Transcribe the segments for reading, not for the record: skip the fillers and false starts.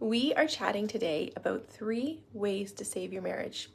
We are chatting today about 3 ways to save your marriage.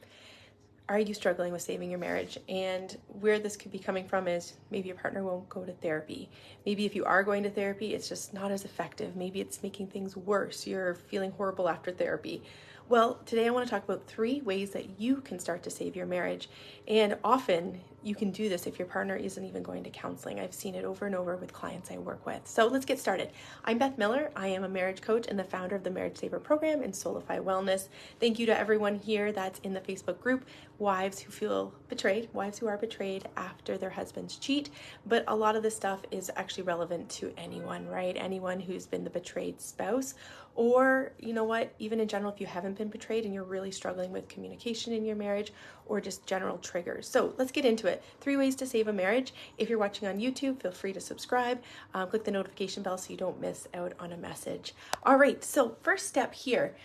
Are you struggling with saving your marriage? And where this could be coming from is maybe your partner won't go to therapy. Maybe if you are going to therapy, it's just not as effective. Maybe it's making things worse. You're feeling horrible after therapy. Well, today I want to talk about 3 ways that you can start to save your marriage. And often you can do this if your partner isn't even going to counseling. I've seen it over and over with clients I work with. So let's get started. I'm Beth Miller. I am a marriage coach and the founder of the Marriage Saver program and Soulify Wellness. Thank you to everyone here that's in the Facebook group, wives who feel betrayed, wives who are betrayed after their husbands cheat. But a lot of this stuff is actually relevant to anyone, right? Anyone who's been the betrayed spouse, or you know what, even in general, if you haven't been betrayed and you're really struggling with communication in your marriage or just general triggers. So let's get into it. 3 ways to save a marriage. If you're watching on YouTube, feel free to subscribe. Click the notification bell so you don't miss out on a message. All right, so first step here.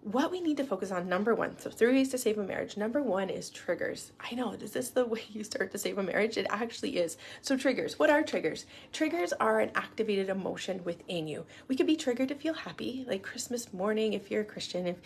What we need to focus on, number 1, so 3 ways to save a marriage. Number 1 is triggers. I know, is this the way you start to save a marriage? It actually is. So triggers, what are triggers? Triggers are an activated emotion within you. We could be triggered to feel happy, like Christmas morning if you're a Christian, if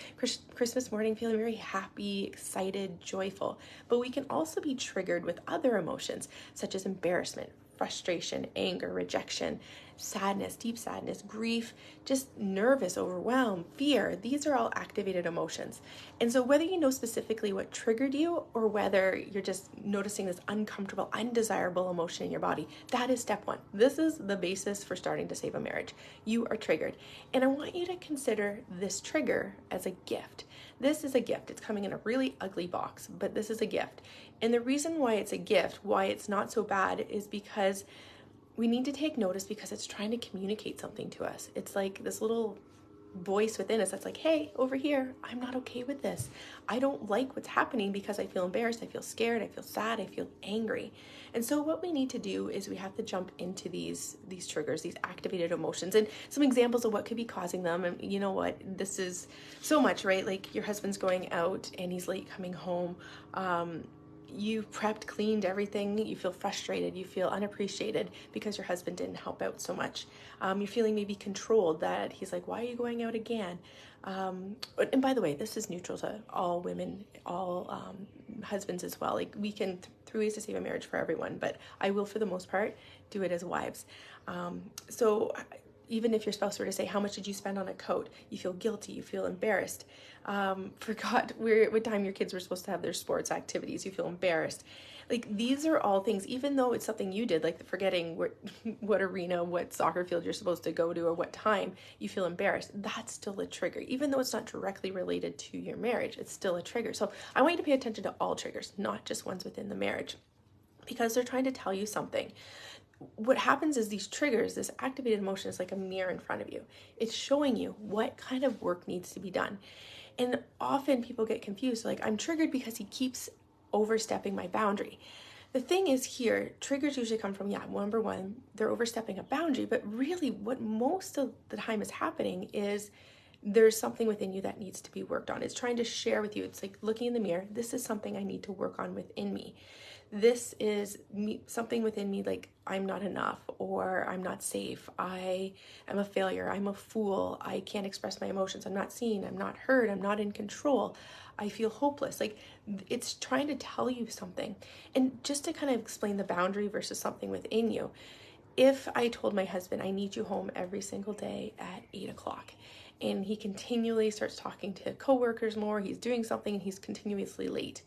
Christmas morning feeling very happy, excited, joyful. But we can also be triggered with other emotions, such as embarrassment, frustration, anger, rejection, sadness, deep sadness, grief, just nervous, overwhelmed, fear. These are all activated emotions. And so whether you know specifically what triggered you or whether you're just noticing this uncomfortable, undesirable emotion in your body, that is step 1. This is the basis for starting to save a marriage. You are triggered. And I want you to consider this trigger as a gift. This is a gift. It's coming in a really ugly box, but this is a gift. And the reason why it's a gift, why it's not so bad, is because we need to take notice because it's trying to communicate something to us. It's like this little voice within us that's like, hey, over here, I'm not okay with this. I don't like what's happening because I feel embarrassed, I feel scared, I feel sad, I feel angry. And so what we need to do is we have to jump into these triggers, these activated emotions, and some examples of what could be causing them. And you know what, this is so much, right? Like your husband's going out and he's late coming home. You prepped, cleaned everything, you feel frustrated, you feel unappreciated because your husband didn't help out so much. You're feeling maybe controlled, that he's like, why are you going out again? And by the way, this is neutral to all women, all husbands as well. Like we can, 3 ways to save a marriage for everyone, but I will, for the most part, do it as wives. So even if your spouse were to say, how much did you spend on a coat? You feel guilty, you feel embarrassed. Forgot what time your kids were supposed to have their sports activities, you feel embarrassed. Like these are all things, even though it's something you did, like forgetting what arena, what soccer field you're supposed to go to or what time, you feel embarrassed. That's still a trigger. Even though it's not directly related to your marriage, it's still a trigger. So I want you to pay attention to all triggers, not just ones within the marriage, because they're trying to tell you something. What happens is these triggers, this activated emotion, is like a mirror in front of you. It's showing you what kind of work needs to be done. And often people get confused, like, I'm triggered because he keeps overstepping my boundary. The thing is here, triggers usually come from, number 1, they're overstepping a boundary, but really what most of the time is happening is there's something within you that needs to be worked on. It's trying to share with you. It's like looking in the mirror. This is something I need to work on within me. This is something within me, like I'm not enough, or I'm not safe, I am a failure, I'm a fool, I can't express my emotions, I'm not seen, I'm not heard, I'm not in control, I feel hopeless. Like it's trying to tell you something. And just to kind of explain the boundary versus something within you, if I told my husband, I need you home every single day at 8 o'clock, and he continually starts talking to coworkers more, he's doing something, and he's continuously late,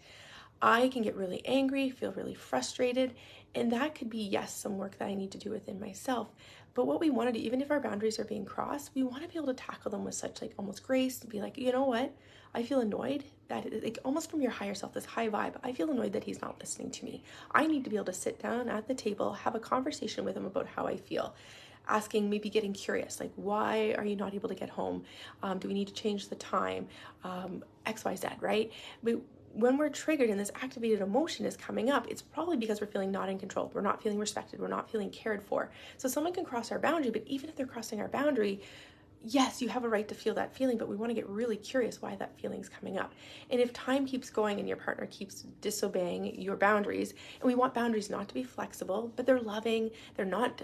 I can get really angry, feel really frustrated, and that could be, yes, some work that I need to do within myself. But what we want to do, even if our boundaries are being crossed, we want to be able to tackle them with such like almost grace, to be like, you know what, I feel annoyed that, like almost from your higher self, this high vibe, I feel annoyed that he's not listening to me. I need to be able to sit down at the table, have a conversation with him about how I feel. Asking, maybe getting curious, like, why are you not able to get home? Do we need to change the time? X, Y, Z, right? But when we're triggered and this activated emotion is coming up, it's probably because we're feeling not in control. We're not feeling respected. We're not feeling cared for. So someone can cross our boundary, but even if they're crossing our boundary, yes, you have a right to feel that feeling, but we want to get really curious why that feeling's coming up. And if time keeps going and your partner keeps disobeying your boundaries, and we want boundaries not to be flexible, but they're loving, they're not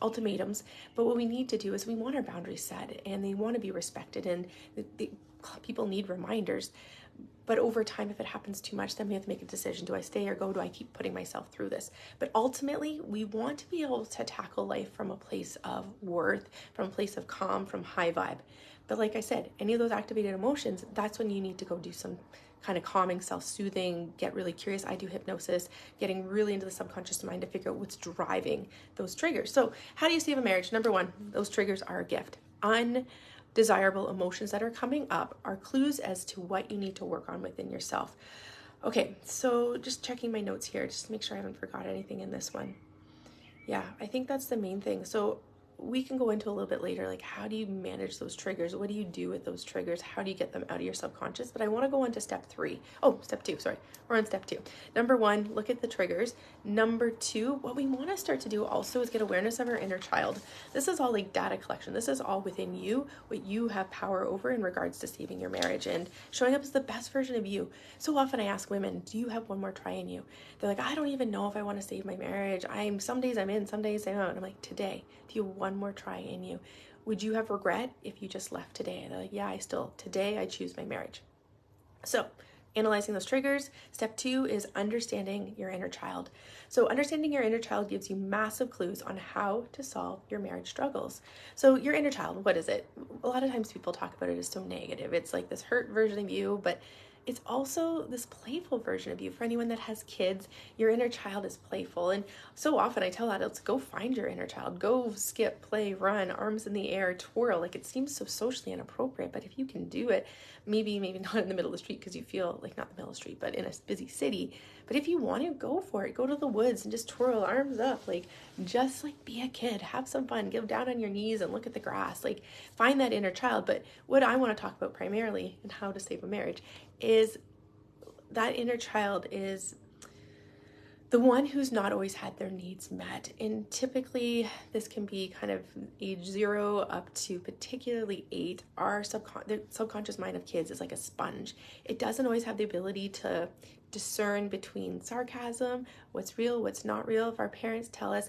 ultimatums, but what we need to do is we want our boundaries set and they want to be respected, and people need reminders. But over time, if it happens too much, then we have to make a decision. Do I stay or go? Do I keep putting myself through this? But ultimately, we want to be able to tackle life from a place of worth, from a place of calm, from high vibe. But like I said, any of those activated emotions, that's when you need to go do some kind of calming, self-soothing, get really curious. I do hypnosis, getting really into the subconscious mind to figure out what's driving those triggers. So how do you save a marriage? Number one, those triggers are a gift. Undesirable emotions that are coming up are clues as to what you need to work on within yourself. Okay, so just checking my notes here, just to make sure I haven't forgot anything in this one. Yeah, I think that's the main thing. So we can go into a little bit later, like how do you manage those triggers? What do you do with those triggers? How do you get them out of your subconscious? But I want to go on to step two, sorry. We're on step 2. Number 1, look at the triggers. Number 2, what we want to start to do also is get awareness of our inner child. This is all like data collection. This is all within you, what you have power over in regards to saving your marriage and showing up as the best version of you. So often I ask women, do you have one more try in you? They're like, I don't even know if I want to save my marriage. Some days I'm in, some days I'm out. And I'm like, today, do you have one more try in you? Would you have regret if you just left today? And they're like, yeah, today I choose my marriage. So analyzing those triggers. Step 2 is understanding your inner child. So understanding your inner child gives you massive clues on how to solve your marriage struggles. So your inner child, what is it? A lot of times people talk about it as so negative. It's like this hurt version of you, but it's also this playful version of you. For anyone that has kids, your inner child is playful. And so often I tell adults, go find your inner child. Go skip, play, run, arms in the air, twirl. Like, it seems so socially inappropriate, but if you can do it, maybe not in the middle of the street because you feel like, not the middle of the street, but in a busy city. But if you want to, go for it. Go to the woods and just twirl, arms up. Like, just like be a kid. Have some fun. Get down on your knees and look at the grass. Like, find that inner child. But what I want to talk about primarily and how to save a marriage is that inner child is the one who's not always had their needs met. And typically this can be kind of age 0 up to particularly 8. The subconscious mind of kids is like a sponge. It doesn't always have the ability to discern between sarcasm, what's real, what's not real. If our parents tell us,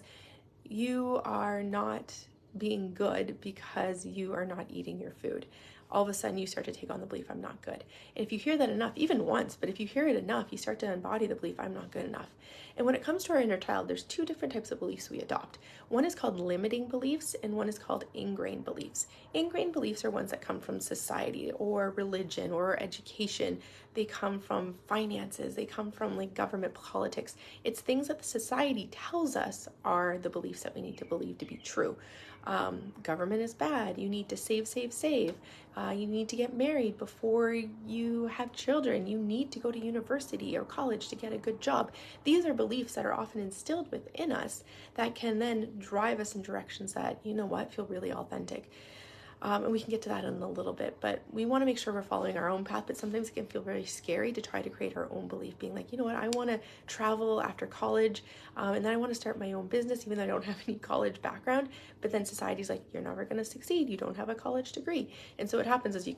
you are not being good because you are not eating your food, all of a sudden you start to take on the belief, I'm not good. And if you hear that enough, even once, but if you hear it enough, you start to embody the belief, I'm not good enough. And when it comes to our inner child, there's 2 different types of beliefs we adopt. One is called limiting beliefs and one is called ingrained beliefs. Ingrained beliefs are ones that come from society or religion or education. They come from finances. They come from like government politics. It's things that the society tells us are the beliefs that we need to believe to be true. Government is bad. You need to save. You need to get married before you have children. You need to go to university or college to get a good job. These are beliefs that are often instilled within us that can then drive us in directions that, you know what, feel really authentic. And we can get to that in a little bit, but we want to make sure we're following our own path. But sometimes it can feel very scary to try to create our own belief, being like, you know what, I want to travel after college, and then I want to start my own business, even though I don't have any college background. But then society's like, you're never going to succeed. You don't have a college degree. And so what happens is you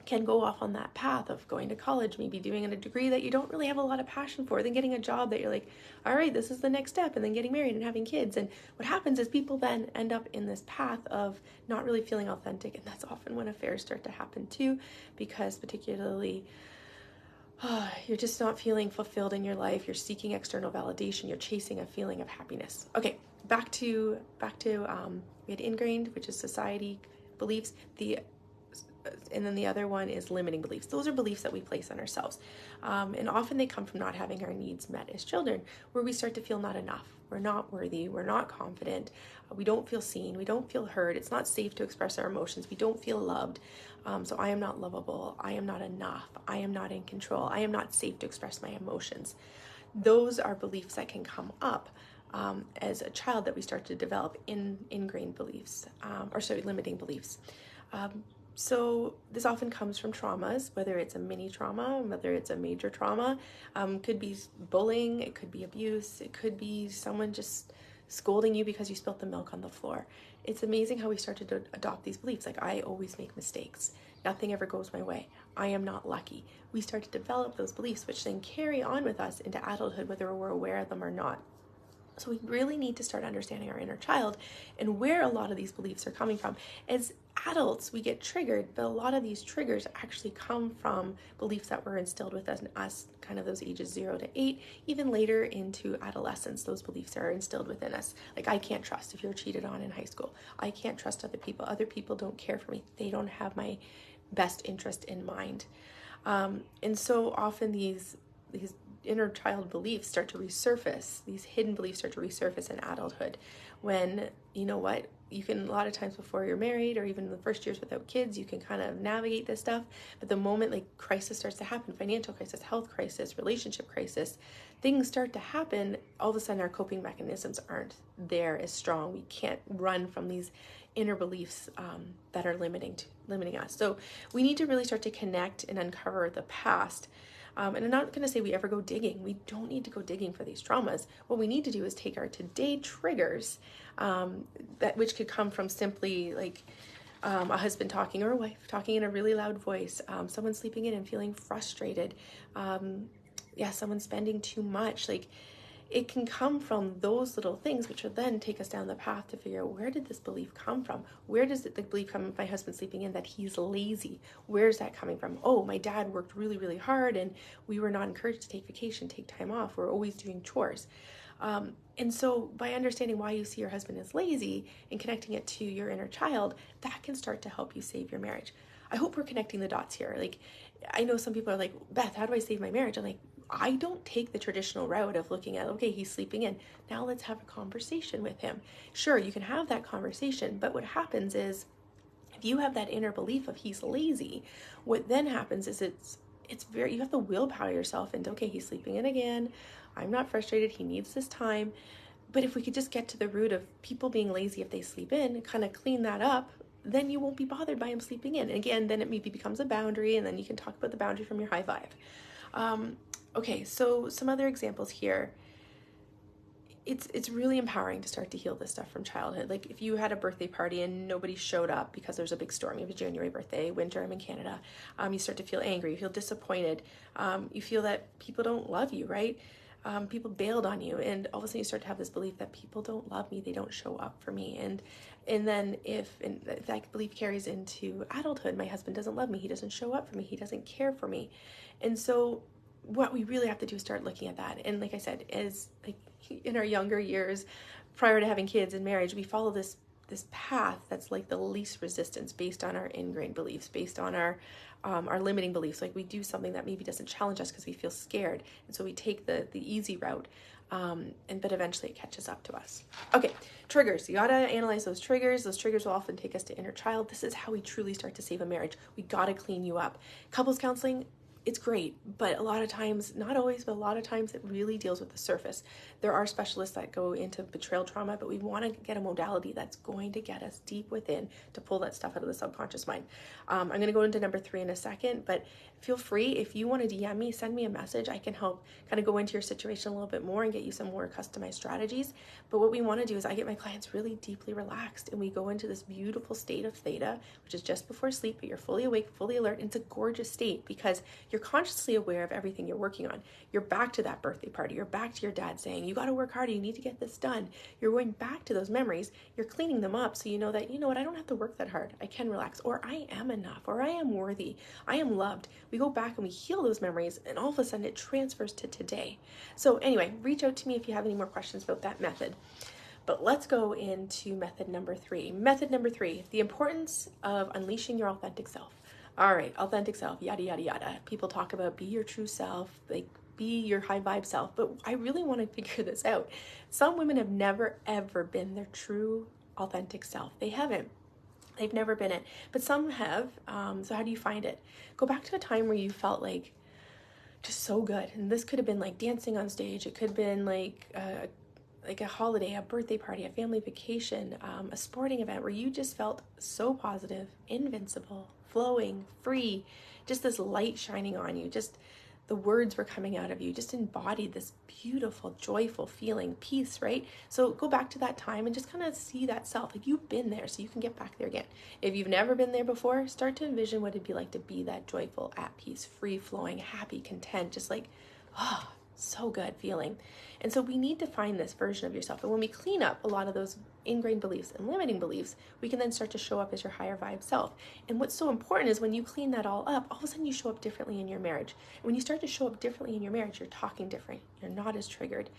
can go off on that path of going to college, maybe doing a degree that you don't really have a lot of passion for, then getting a job that you're like, all right, this is the next step, and then getting married and having kids. And what happens is people then end up in this path of not really feeling authentic, and that's often when affairs start to happen too, because particularly you're just not feeling fulfilled in your life, you're seeking external validation, you're chasing a feeling of happiness. Okay, back to we had ingrained, which is society beliefs, and then the other one is limiting beliefs. Those are beliefs that we place on ourselves. And often they come from not having our needs met as children, where we start to feel not enough. We're not worthy. We're not confident. We don't feel seen. We don't feel heard. It's not safe to express our emotions. We don't feel loved. So I am not lovable. I am not enough. I am not in control. I am not safe to express my emotions. Those are beliefs that can come up as a child that we start to develop in ingrained beliefs, limiting beliefs. So this often comes from traumas, whether it's a mini trauma, whether it's a major trauma. Could be bullying, it could be abuse, it could be someone just scolding you because you spilt the milk on the floor. it's amazing how we started to adopt these beliefs. Like, I always make mistakes. Nothing ever goes my way. I am not lucky. We start to develop those beliefs, which then carry on with us into adulthood, whether we're aware of them or not. So we really need to start understanding our inner child and where a lot of these beliefs are coming from. As adults, we get triggered, but a lot of these triggers actually come from beliefs that were instilled with us kind of those ages 0 to 8, even later into adolescence. Those beliefs are instilled within us. Like, I can't trust if you're cheated on in high school. I can't trust other people. Other people don't care for me. They don't have my best interest in mind. And so often these inner child beliefs start to resurface. These hidden beliefs start to resurface in adulthood, when, you know what, you can, a lot of times before you're married or even in the first years without kids, you can kind of navigate this stuff. But the moment like crisis starts to happen, financial crisis, health crisis, relationship crisis, things start to happen, all of a sudden our coping mechanisms aren't there as strong. We can't run from these inner beliefs that are limiting us. So we need to really start to connect and uncover the past. And I'm not going to say we ever go digging. We don't need to go digging for these traumas. What we need to do is take our today triggers, which could come from simply like a husband talking or a wife talking in a really loud voice, someone sleeping in and feeling frustrated, someone spending too much. Like, it can come from those little things, which will then take us down the path to figure out, where did this belief come from? Where does the belief come of my husband sleeping in that he's lazy? Where's that coming from? Oh, my dad worked really, really hard and we were not encouraged to take vacation, take time off. We're always doing chores. And so by understanding why you see your husband as lazy and connecting it to your inner child, that can start to help you save your marriage. I hope we're connecting the dots here. Like, I know some people are like, Beth, how do I save my marriage? I'm like, I don't take the traditional route of looking at, okay, he's sleeping in. Now let's have a conversation with him. Sure, you can have that conversation, but what happens is, if you have that inner belief of he's lazy, what then happens is you have to willpower yourself into, okay, he's sleeping in again. I'm not frustrated. He needs this time. But if we could just get to the root of people being lazy if they sleep in, kind of clean that up, then you won't be bothered by him sleeping in. And again, then it maybe becomes a boundary, and then you can talk about the boundary from your high five. Okay, so some other examples here. It's really empowering to start to heal this stuff from childhood. Like, if you had a birthday party and nobody showed up because there's a big storm, you have a January birthday, winter, I'm in Canada, you start to feel angry, you feel disappointed, you feel that people don't love you, right? People bailed on you, and all of a sudden you start to have this belief that people don't love me, they don't show up for me. And then if that belief carries into adulthood, my husband doesn't love me, he doesn't show up for me, he doesn't care for me. And so what we really have to do is start looking at that. And like I said, as like in our younger years, prior to having kids and marriage, we follow this path that's like the least resistance, based on our ingrained beliefs, based on our limiting beliefs. Like, we do something that maybe doesn't challenge us because we feel scared, and so we take the easy route, but eventually it catches up to us. Okay, triggers. You gotta analyze those triggers. Those triggers will often take us to inner child. This is how we truly start to save a marriage. We gotta clean you up. Couples counseling, it's great, but a lot of times, not always, but a lot of times it really deals with the surface. There are specialists that go into betrayal trauma, but we want to get a modality that's going to get us deep within to pull that stuff out of the subconscious mind. I'm going to go into number 3 in a second, but feel free, if you want to DM me, send me a message. I can help kind of go into your situation a little bit more and get you some more customized strategies. But what we want to do is, I get my clients really deeply relaxed, and we go into this beautiful state of theta, which is just before sleep, but you're fully awake, fully alert. It's a gorgeous state because you're consciously aware of everything you're working on. You're back to that birthday party. You're back to your dad saying, you got to work harder. You need to get this done. You're going back to those memories. You're cleaning them up so you know that, you know what, I don't have to work that hard. I can relax, or I am enough, or I am worthy. I am loved. We go back and we heal those memories, and all of a sudden it transfers to today. So anyway, reach out to me if you have any more questions about that method. But let's go into method number 3. Method number 3, the importance of unleashing your authentic self. All right, authentic self, yada, yada, yada. People talk about be your true self, like be your high vibe self, but I really want to figure this out. Some women have never, ever been their true authentic self. They haven't. They've never been it, but some have. So how do you find it? Go back to a time where you felt like just so good. And this could have been like dancing on stage. It could have been like a holiday, a birthday party, a family vacation, a sporting event where you just felt so positive, invincible, flowing, free, just this light shining on you, just the words were coming out of you just embodied this beautiful, joyful feeling, peace, right? So go back to that time and just kind of see that self. Like, you've been there, so you can get back there again. If you've never been there before, start to envision what it'd be like to be that joyful, at peace, free-flowing, happy, content, just like, oh, so good feeling. And so we need to find this version of yourself. And when we clean up a lot of those ingrained beliefs and limiting beliefs, we can then start to show up as your higher vibe self. And what's so important is when you clean that all up, all of a sudden you show up differently in your marriage. And when you start to show up differently in your marriage, you're talking different. You're not as triggered.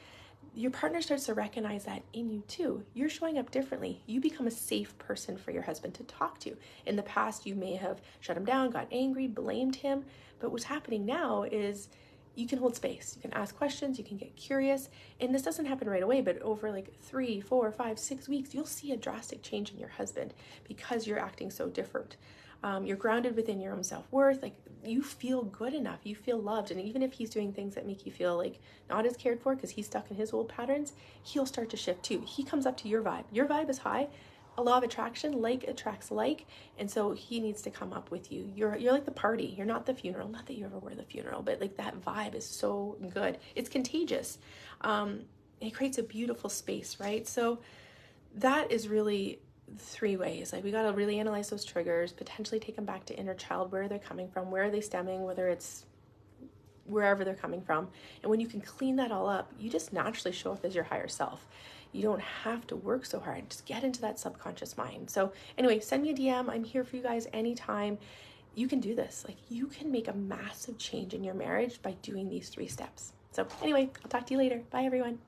Your partner starts to recognize that in you too. You're showing up differently. You become a safe person for your husband to talk to. In the past, you may have shut him down, got angry, blamed him. But what's happening now is you can hold space. You can ask questions, you can get curious. And this doesn't happen right away, but over like 3, 4, 5, 6 weeks, you'll see a drastic change in your husband because you're acting so different. You're grounded within your own self-worth. Like, you feel good enough, you feel loved. And even if he's doing things that make you feel like not as cared for because he's stuck in his old patterns, he'll start to shift too. He comes up to your vibe. Your vibe is high. A law of attraction, like attracts like, and so he needs to come up with you. You're like the party. You're not the funeral. Not that you ever were the funeral, but like that vibe is so good. It's contagious. It creates a beautiful space, right? So that is really 3 ways. Like, we got to really analyze those triggers, potentially take them back to inner child, where they're coming from, where are they stemming, whether it's wherever they're coming from. And when you can clean that all up, you just naturally show up as your higher self. You don't have to work so hard. Just get into that subconscious mind. So anyway, send me a DM. I'm here for you guys anytime. You can do this. Like, you can make a massive change in your marriage by doing these 3 steps. So anyway, I'll talk to you later. Bye, everyone.